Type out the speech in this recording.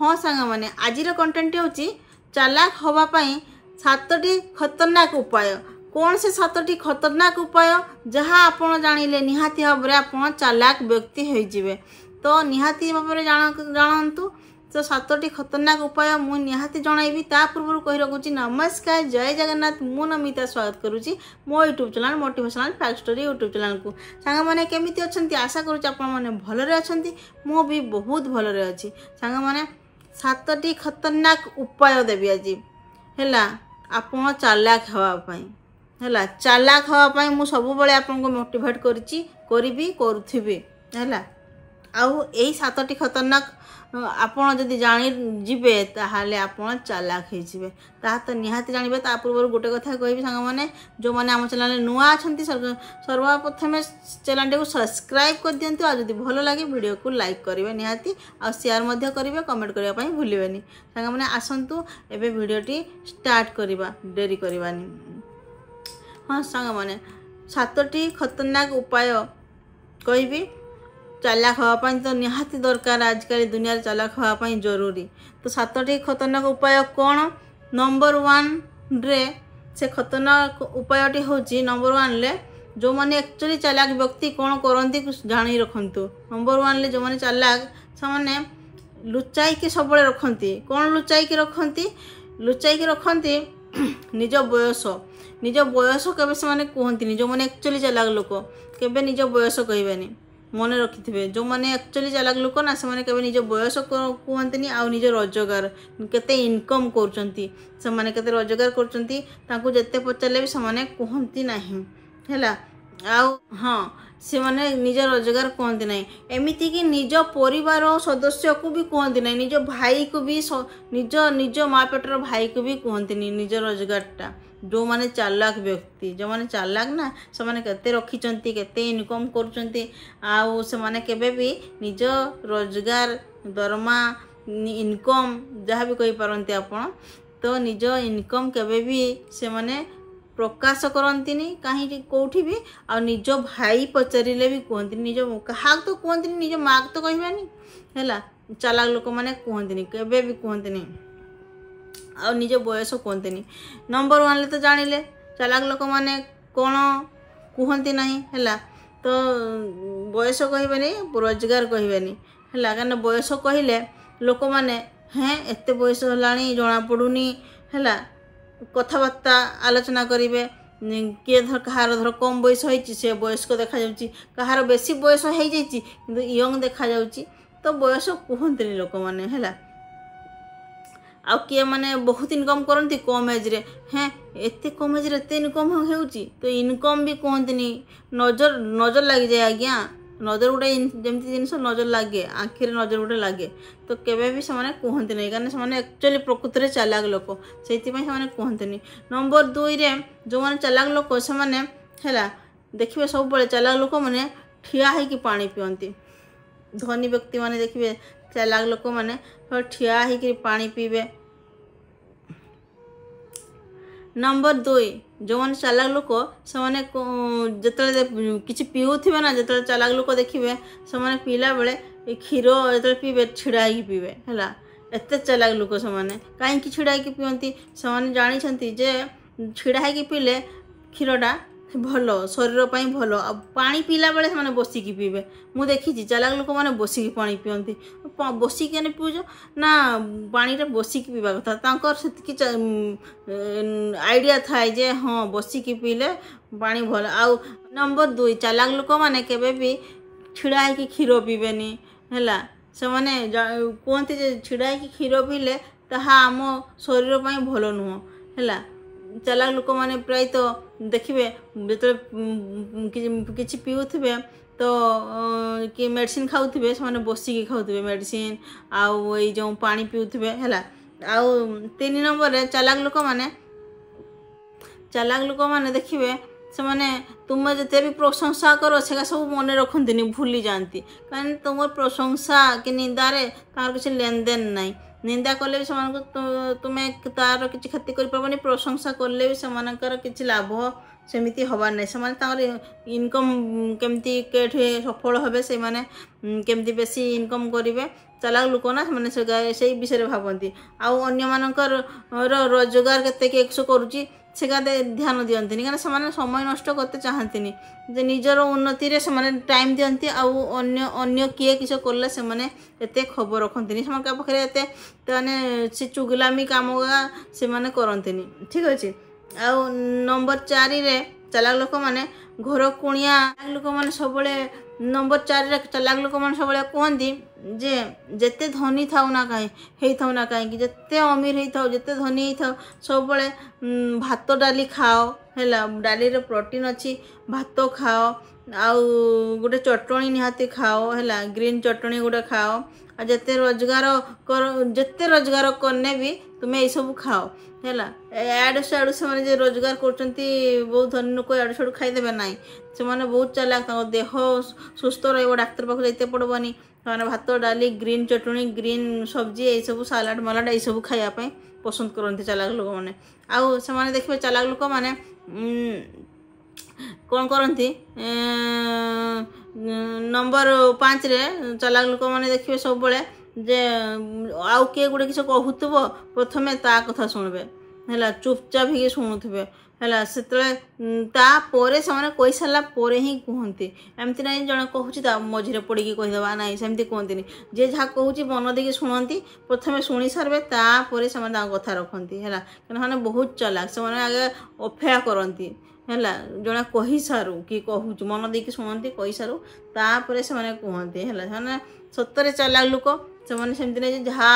हाँ सांग मैंने आज कंटेंट होची चालाक होवाई 7टी खतरनाक उपाय। कौन से 7टी खतरनाक उपाय जहाँ आपण जानिले निहाती भाव में आप चालाक व्यक्ति होइजिवे। तो निहाती भाव में जानतु तो 7टी खतरनाक उपाय मु निहाती जनइबी। ता पूर्व कही रखुची नमस्कार जय जगन्नाथ मु नमिता स्वागत करुची मो YouTube channel motivational fact story YouTube channel को। सांग मैंने केमिति अछंती आशा करूची आपण माने भलरे अछंती मु भी बहुत भलरे अछि। सांग मैंने 7टी खतरनाक उपाय देबी आज हैला आपण चालाक हवा पई हैला। चालाक हवा पई मु सब बेले आपन को मोटिवेट करिची करिबी करूथिबी हैला। आउ एई 7टी खतरनाक आपण जदि जानी जिबे ताहाले आपण चालाक हे जिबे ता तो निहाती जानिबे। ता पूर्व गोटे कथा कहबी सांग माने जो माने हम चैनल नुआ अछंती सर्वप्रथम चैनल को सब्सक्राइब कर दियंतु। आ जदि भलो लागे वीडियो को लाइक करिवे निहाती आ शेयर मध्य करिवे कमेंट करिया पई भूलिबेनी। सांग माने आसंतु एबे वीडियोटी स्टार्ट करिबा डेरी करिवानी। हाँ सांग माने 7टी खतरनाक उपाय कहबी चालाक हवापाई तो निहाती दरकार आजकल दुनिया चालाक हवापाई जरूरी। तो 7टी खतरनाक उपाय कौन नंबर 1 रे से खतरनाक उपायटी होची नंबर 1 ले जो माने एक्चुअली चालाक व्यक्ति कौन करती जानी रखंतु। नंबर 1 ले जो माने चालाक से माने लुचाई के सब रखती। कौन लुचाई के रखती निज बयस केबे से माने कहती जो माने एक्चुअली चालाक लोक केबे निज बयस कहबेनी मन रखिथे। जो माने एक्चुअली चालाक लोक ना से माने केबे निज बयस कहतनी आ निज रोजगार केते इनकम करचंती से माने केते रोजगार करचंती तांको जत्ते पचारले भी से माने कहंती नाही हैला। आ हाँ से माने निज रोजगार कहती ना एमिति कि निज परिवार सदस्य को भी कहती ना निज भाई को भी निज माँ पेटर भाई को भी कहती निज रोजगारटा। जो माने चालाक व्यक्ति जो माने चालाक ना से माने केते रखिचंती केते इनकम करचंती आउ से माने केबे भी निज रोजगार दरमा इनकम जहाँ भी कहि पारंती आपण तो निज इनकम केबे भी से माने प्रकाश करंतीनी कहीं कोठी भी आ निज भाई पचारिले भी कहती निज कहा तो कहती निज माँ तो कहबानी हैला। चालाक लोक माने कहती केबे भी कहती आ निज बयस कहती। नंबर 1 ले तो जानिले चालाक लोक माने कौन कहती नहीं हैला। तो बयस कहबेनी रोजगार कहबेनी हैला कारण बयस कहले लोक माने हैं एते बयस हलानी जना पड़ुनी हैला कथबार्ता आलोचना करेंगे। किए धर कहार धर कम बयस होइछि से वयस्क देखा जाउछि कहार बेसी बयस हो जाइछि किंतु यंग देखा जाउछि तो बयस कहंतनी लोक माने हैला। आ किए माने बहुत इनकम करती कम एज रे हैं एते कम एज रे एते इनकम होउछि तो इनकम भी कहंतनी नजर लग जाए आज्ञा नजर गोटे जमती जिनस नजर लगे आखिरे नजर गोटे लगे तो केबे भी से माने कहंती नहीं कारण से एक्चुअली प्रकृति रे चालाक लोक से कहंतनी। नंबर 2 रे जो माने चालाक लोक से माने हैला देखिबे सब बळे चालाक लोक माने ठिया है कि पानी पियंती। धनी व्यक्ति माने देखिबे चालाक लोक माने ठिया है कि पानी पीबे। नंबर 2 जो माने चालाक लोक से माने जतले किछि पिउथिबे ना जतले चालाक लोक देखिबे से माने पीला बेले क्षीर जतले पीबे छिड़ा ही पीबे हैला। एते चालाक लोक से माने काहे कि छिड़ा ही पियंती से माने जानि छंती जे छिड़ा ही पीले क्षीरटा भलो शरीर पई भलो आ पानी पीला बेले से माने बसिकी पीबे। मु देखिछि चालाक लोक माने बसिकी पानी पियंती बसिकी ने पिउजो ना पानी रे बसिकी पीबा कथा तांकर सेति आइडिया थाए जे हाँ बसिकी पीले पानी भल। आउ नंबर 2 चालाक लोक माने केबे भी छिड़ा है कि क्षीर पीबेनी हैला। से माने कहते जे छिड़ा है कि क्षीर पीले ताहा आम शरीर पई भलो नुह हैला। चालाक लोक माने प्राय तो देखिबे जतले किछि पिउथिबे तो कि मेडिसिन खाउथिबे से माने बसिकी खाउथिबे मेडिसिन आउ ए जो पानी पिउथिबे हैला। आउ 3 नंबर रे चालाक लोक माने देखिबे से माने तुम जते भी प्रशंसा करो से सब मन रखंतिनी भूली जानती कारण तुम प्रशंसा कि निंदा रे तार किछि लेन देन नाही। निंदा कले भी से तुम्हें तार किसी क्षति कर पारबनी प्रशंसा कले भी से किसी लाभ सेमिति हबार नहीं से इनकम केमती केठे सफल हे से माने केमती बेसी इनकम करेंगे ଚାଲାକ ଲୋକ ନା ସେମାନେ ସେଇ ବିଷୟରେ ଭାବନ୍ତି ଆଉ ଅନ୍ୟମାନଙ୍କର ରୋଜଗାର କେତେ କିଏ କରୁଛି ସେ ଗାତେ ଧ୍ୟାନ ଦିଅନ୍ତିନି କାରଣ ସେମାନେ ସମୟ ନଷ୍ଟ କରତେ ଚାହାନ୍ତିନି ଯେ ନିଜର ଉନ୍ନତିରେ ସେମାନେ ଟାଇମ୍ ଦିଅନ୍ତି ଆଉ ଅନ୍ୟ କିଏ କିସ କଲେ ସେମାନେ ଏତେ ଖବର ରଖନ୍ତିନି ସେମାନଙ୍କ ପାଖରେ ଏତେ ମାନେ ସେ ଚୁଗୁଲାମୀ କାମ ସେମାନେ କରନ୍ତିନି ଠିକ୍ ଅଛି। ଆଉ ନମ୍ବର 4ରେ ଚାଲାକ ଲୋକମାନେ ଘର କୁଣିଆ ଲୋକମାନେ ସବୁବେଳେ ନମ୍ବର 4ରେ ଚାଲାକ ଲୋକମାନେ ସବୁବେଳେ କୁହନ୍ତି ଯେ ଯେତେ ଧନୀ ଥାଉ ନା ହେଇଥାଉ ନା କାହିଁକି ଯେତେ ଅମିର ହେଇଥାଉ ଯେତେ ଧନୀ ହେଇଥାଉ ସବୁବେଳେ ଭାତ ଡାଲି ଖାଅ ହେଲା ଡାଲିରେ ପ୍ରୋଟିନ୍ ଅଛି ଭାତ ଖାଅ ଆଉ ଗୋଟେ ଚଟଣି ନିହାତି ଖାଅ ହେଲା ଗ୍ରୀନ୍ ଚଟଣି ଗୋଟେ ଖାଅ ଆଉ ଯେତେ ରୋଜଗାର କନେ ବି ତୁମେ ଏଇସବୁ ଖାଅ ହେଲା ଆଡ଼ୁ ସାଡ଼ୁ ସେମାନେ ଯେ ରୋଜଗାର କରୁଛନ୍ତି ବହୁତ ଧନୀ ଲୋକ ଆଡ଼ୁ ସାଡ଼ୁ ଖାଇଦେବେ ନାହିଁ ସେମାନେ ବହୁତ ଚାଲାକ ତାଙ୍କ ଦେହ ସୁସ୍ଥ ରହିବ ଡାକ୍ତର ପାଖକୁ ଯାଇତେ ପଡ଼ିବନି ସେମାନେ ଭାତ ଡାଲି ଗ୍ରୀନ୍ ଚଟଣି ଗ୍ରୀନ୍ ସବଜି ଏଇସବୁ ସାଲାଡ଼ ମାଲାଡ଼ ଏଇସବୁ ଖାଇବା ପାଇଁ ପସନ୍ଦ କରନ୍ତି ଚାଲାକ ଲୋକମାନେ। ଆଉ ସେମାନେ ଦେଖିବେ ଚାଲାକ ଲୋକମାନେ କ'ଣ କରନ୍ତି ନମ୍ବର 5ରେ ଚାଲାକ ଲୋକମାନେ ଦେଖିବେ ସବୁବେଳେ ଯେ ଆଉ କିଏ ଗୋଟେ କିଛି କହୁଥିବ ପ୍ରଥମେ ତା କଥା ଶୁଣିବେ ହେଲା ଚୁପଚାପ ହେଇକି ଶୁଣୁଥିବେ ହେଲା ସେତେବେଳେ ତାପରେ ସେମାନେ କହିସାରିଲା ପରେ ହିଁ କୁହନ୍ତି ଏମିତି ନାହିଁ ଜଣେ କହୁଛି ତା ମଝିରେ ପଡ଼ିକି କହିଦେବା ନାହିଁ ସେମିତି କୁହନ୍ତିନି ଯିଏ ଯାହା କହୁଛି ମନ ଦେଇକି ଶୁଣନ୍ତି ପ୍ରଥମେ ଶୁଣି ସାରିବେ ତାପରେ ସେମାନେ ତାଙ୍କ କଥା ରଖନ୍ତି ହେଲା କାରଣ ସେମାନେ ବହୁତ ଚାଲାକ ସେମାନେ ଆଗେ ଅପେକ୍ଷା କରନ୍ତି ହେଲା ଜଣେ କହିସାରୁ କି କହୁଛୁ ମନ ଦେଇକି ଶୁଣନ୍ତି କହିସାରୁ ତାପରେ ସେମାନେ କୁହନ୍ତି ହେଲା ସେମାନେ ସତରେ ଚାଲାକ ଲୋକ ସେମାନେ ସେମିତି ନାହିଁ ଯାହା